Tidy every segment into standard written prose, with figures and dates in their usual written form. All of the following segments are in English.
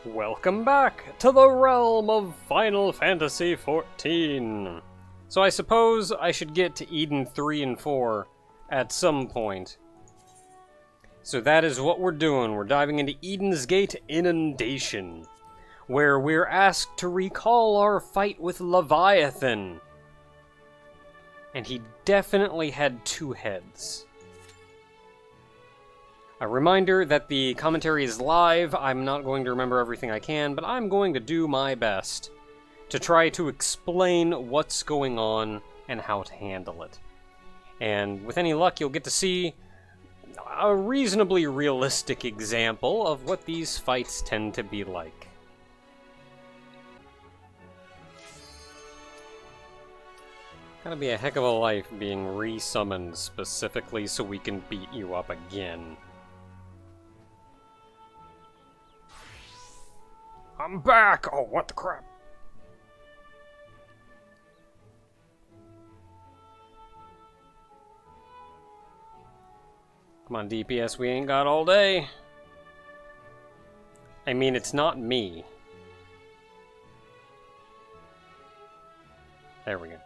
Welcome back to the realm of Final Fantasy XIV. So I suppose I should get to Eden 3 and 4 at some point. So that is what we're doing. We're diving into Eden's Gate Inundation, where we're asked to recall our fight with Leviathan. And he definitely had two heads. A reminder that the commentary is live. I'm not going to remember everything I can, but I'm going to do my best to try to explain what's going on and how to handle it. And with any luck, you'll get to see a reasonably realistic example of what these fights tend to be like. Gotta be a heck of a life being resummoned specifically so we can beat you up again. I'm back! Oh, what the crap? Come on, DPS, we ain't got all day. I mean, it's not me. There we go.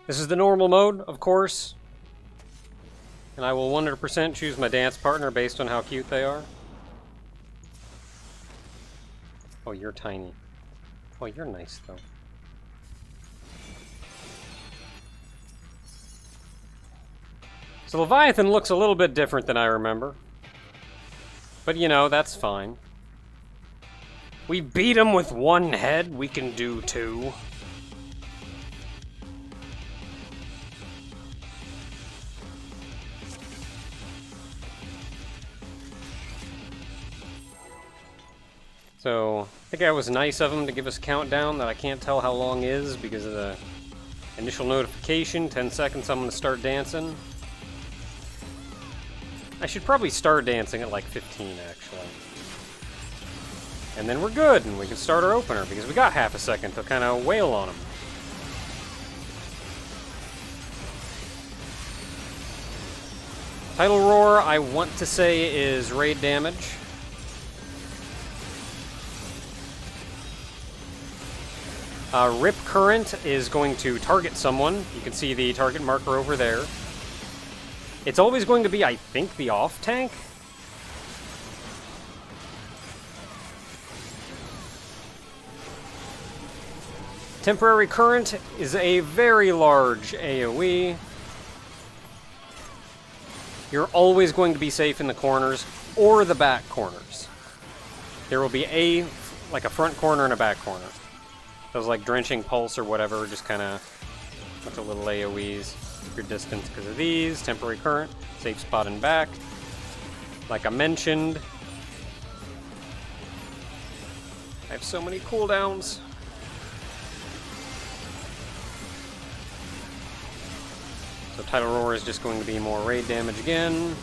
This is the normal mode, of course. And I will 100% choose my dance partner based on how cute they are. Oh, you're tiny. Oh, you're nice, though. So Leviathan looks a little bit different than I remember. But, you know, that's fine. We beat him with one head, we can do two. So, I think I was nice of him to give us a countdown that I can't tell how long is because of the initial notification. 10 seconds, I'm going to start dancing. I should probably start dancing at like 15, actually. And then we're good, and we can start our opener because we got half a second to kind of wail on him. Tidal Roar, I want to say, is raid damage. Rip Current is going to target someone. You can see the target marker over there. It's always going to be, I think, the off tank. Temporary Current is a very large AoE. You're always going to be safe in the corners or the back corners. There will be a front corner and a back corner. Those like Drenching Pulse or whatever, just kind of a bunch of little AoEs. Keep your distance because of these. Temporary Current, safe spot and back. Like I mentioned, I have so many cooldowns. So Tidal Roar is just going to be more raid damage again.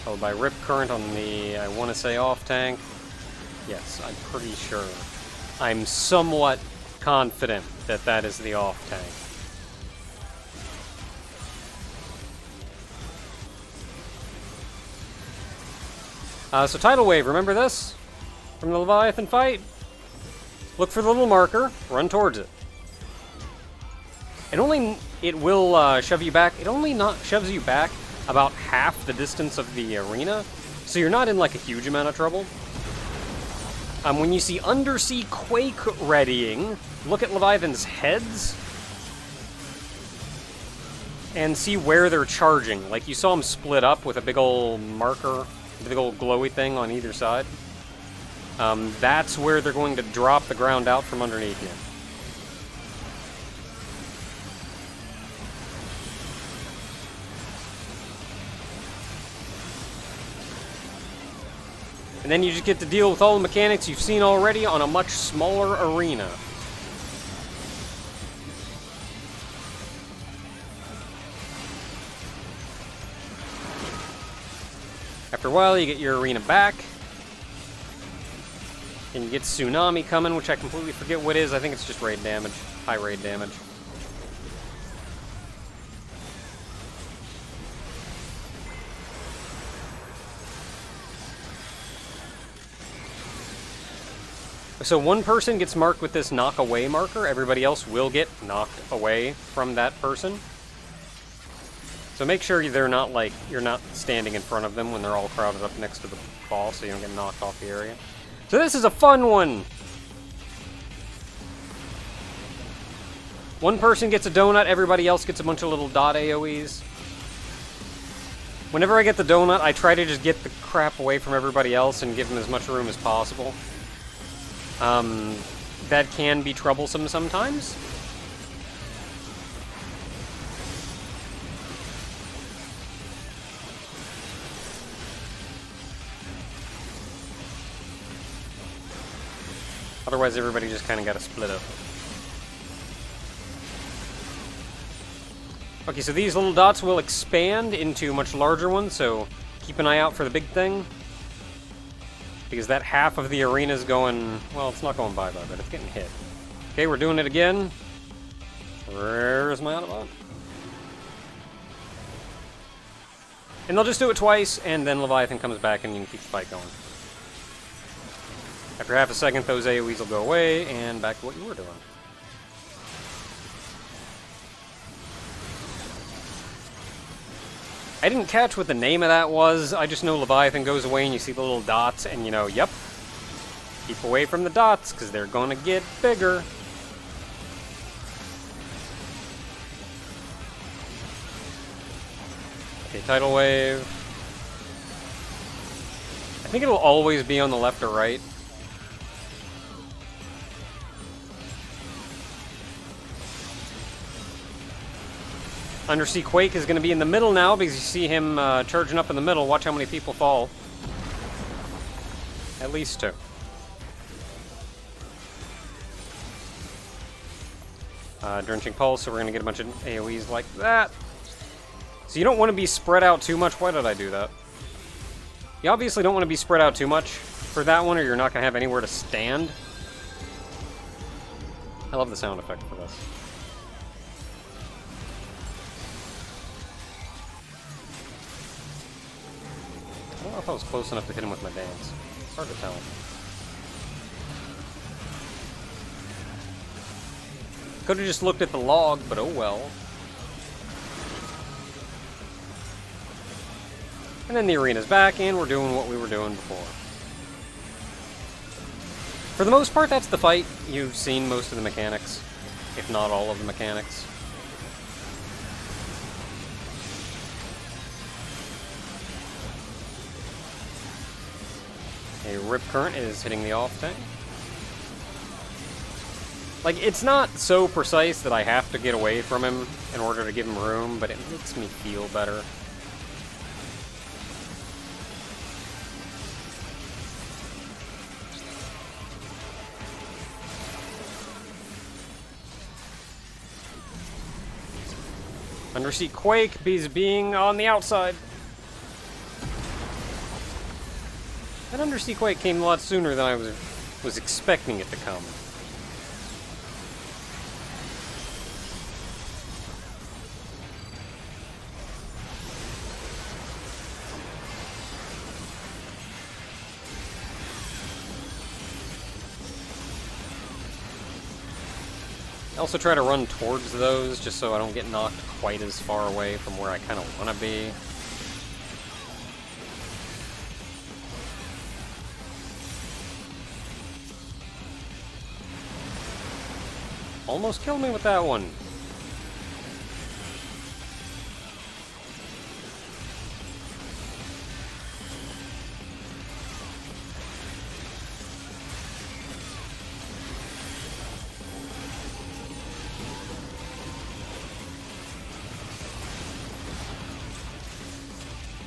Followed by Rip Current on the, I want to say, off tank. Yes, I'm pretty sure. I'm somewhat confident that that is the off tank. So Tidal Wave, remember this? From the Leviathan fight? Look for the little marker, run towards it. It will shove you back. It only shoves you back about half the distance of the arena, so you're not in like a huge amount of trouble. When you see Undersea Quake readying, look at Leviathan's heads and see where they're charging. Like you saw them split up with a big old marker, a big old glowy thing on either side. That's where they're going to drop the ground out from underneath you. And then you just get to deal with all the mechanics you've seen already on a much smaller arena. After a while, you get your arena back. And you get Tsunami coming, which I completely forget what is. I think it's just raid damage. High raid damage. So one person gets marked with this knock away marker, everybody else will get knocked away from that person. So make sure they're not like, you're not standing in front of them when they're all crowded up next to the ball so you don't get knocked off the area. So this is a fun one! One person gets a donut, everybody else gets a bunch of little dot AoEs. Whenever I get the donut, I try to just get the crap away from everybody else and give them as much room as possible. That can be troublesome sometimes. Otherwise, everybody just kind of got to split up. Okay, so these little dots will expand into much larger ones, so keep an eye out for the big thing. Because that half of the arena is going... Well, it's not going bye-bye, but it's getting hit. Okay, we're doing it again. Where's my Autobot? And they'll just do it twice, and then Leviathan comes back and you can keep the fight going. After half a second, those AoEs will go away, and back to what you were doing. I didn't catch what the name of that was. I just know Leviathan goes away and you see the little dots and you know, yep. Keep away from the dots because they're gonna get bigger. Okay, tidal wave. I think it'll always be on the left or right. Undersea Quake is going to be in the middle now because you see him charging up in the middle. Watch how many people fall. At least 2. Drenching Pulse, so we're going to get a bunch of AoEs like that. So you don't want to be spread out too much. Why did I do that? You obviously don't want to be spread out too much for that one or you're not going to have anywhere to stand. I love the sound effect for this. I don't know if I was close enough to hit him with my dance. It's hard to tell. Could have just looked at the log, but oh well. And then the arena's back, and we're doing what we were doing before. For the most part, that's the fight. You've seen most of the mechanics, if not all of the mechanics. A Rip Current is hitting the off tank. Like, it's not so precise that I have to get away from him in order to give him room, but it makes me feel better. Undersea Quake is being on the outside. That Undersea Quake came a lot sooner than I was expecting it to come. I also try to run towards those just so I don't get knocked quite as far away from where I kind of want to be. Almost killed me with that one.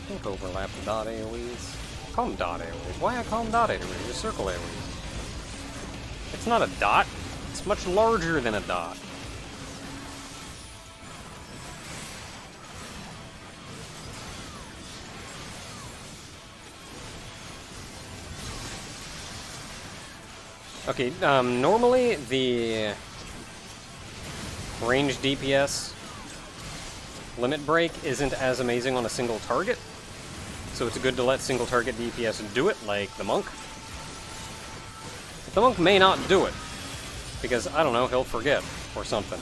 Don't overlap the dot AoEs. Call them dot AoEs. Why I call them dot AoEs? They're circle AoEs. It's not a dot. It's much larger than a dot. Okay, normally the range DPS limit break isn't as amazing on a single target, so it's good to let single target DPS do it, like the Monk. The monk may not do it. Because, I don't know, he'll forget. Or something.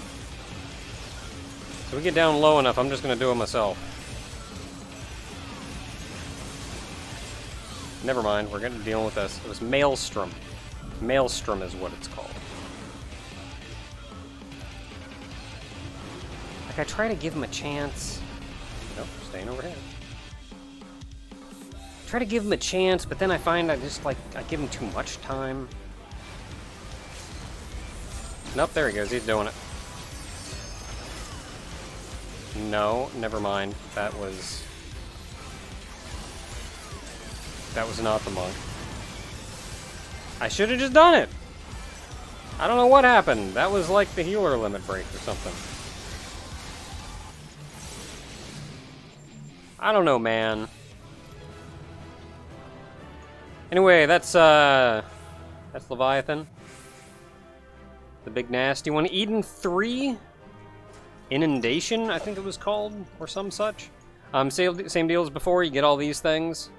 So we get down low enough, I'm just going to do it myself. Never mind, we're going to deal with this. It was Maelstrom. Maelstrom is what it's called. Like, I try to give him a chance. Nope, staying over here. Try to give him a chance, but then I find I give him too much time. Nope, there he goes, he's doing it. No, never mind. That was not the monk. I should have just done it! I don't know what happened. That was like the healer limit break or something. I don't know, man. Anyway, that's Leviathan. The big nasty one. Eden 3? Inundation, I think it was called, or some such. Same deal as before, you get all these things.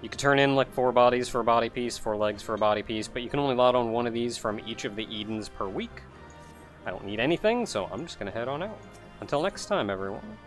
You can turn in like 4 bodies for a body piece, 4 legs for a body piece, but you can only lot on 1 of these from each of the Edens per week. I don't need anything, so I'm just gonna head on out. Until next time, everyone.